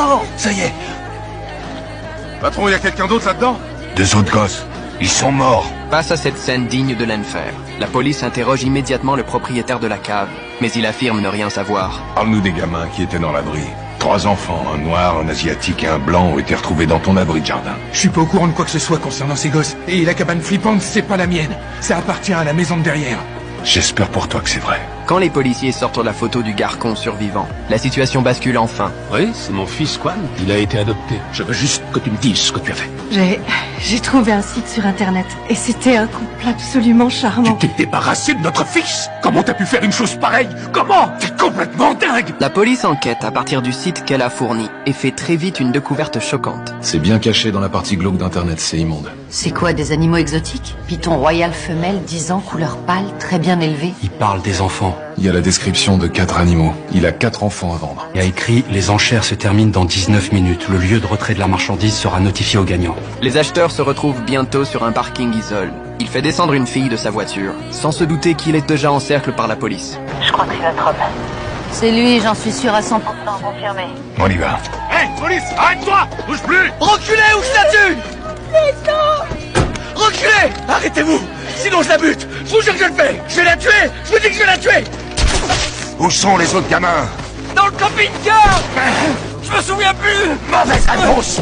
sang. Ça y est. Patron, il y a quelqu'un d'autre là-dedans? 2 autres gosses. Ils sont morts. Face à cette scène digne de l'enfer, la police interroge immédiatement le propriétaire de la cave, mais il affirme ne rien savoir. Parle-nous des gamins qui étaient dans l'abri. 3 enfants, un noir, un asiatique et un blanc ont été retrouvés dans ton abri de jardin. Je suis pas au courant de quoi que ce soit concernant ces gosses. Et la cabane flippante, c'est pas la mienne. Ça appartient à la maison de derrière. J'espère pour toi que c'est vrai. Quand les policiers sortent la photo du garçon survivant, la situation bascule enfin. Oui, c'est mon fils Quan. Il a été adopté. Je veux juste que tu me dises ce que tu as fait. J'ai trouvé un site sur internet et c'était un couple absolument charmant. Tu t'es débarrassé de notre fils? Comment t'as pu faire une chose pareille? Comment? T'es complètement dingue! La police enquête à partir du site qu'elle a fourni et fait très vite une découverte choquante. C'est bien caché dans la partie glauque d'internet, c'est immonde. C'est quoi, des animaux exotiques? Python royal femelle, 10 ans, couleur pâle, très bien élevé. Il parle des enfants. Il y a la description de 4 animaux. Il a 4 enfants à vendre. Il y a écrit « Les enchères se terminent dans 19 minutes. Le lieu de retrait de la marchandise sera notifié au gagnant. » Les acheteurs se retrouvent bientôt sur un parking isole. Il fait descendre une fille de sa voiture, sans se douter qu'il est déjà en cercle par la police. Je crois que c'est notre homme. C'est lui, j'en suis sûr à 100%, confirmé. On y va. Hé, police, arrête-toi! Bouge plus! Reculez ou je la tue! Reculez! Arrêtez-vous! Sinon je la bute! Je vous jure que je le fais! Je vais la tuer! Je vous dis que je vais la tuer! Où sont les autres gamins? Dans le camping-car! Je me souviens plus! Mauvaise réponse!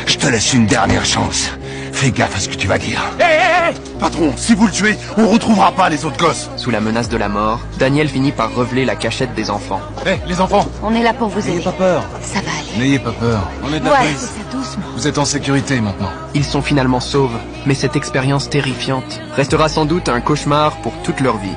Je te laisse une dernière chance. Fais gaffe à ce que tu vas dire. Hé! Patron, si vous le tuez, on retrouvera pas les autres gosses. Sous la menace de la mort, Daniel finit par reveler la cachette des enfants. Hé, les enfants! On est là pour vous aider. N'ayez pas peur. Ça va aller. N'ayez pas peur. On est de la Ouais, police. c'est ça, doucement. Vous êtes en sécurité maintenant. Ils sont finalement sauves, mais cette expérience terrifiante restera sans doute un cauchemar pour toute leur vie.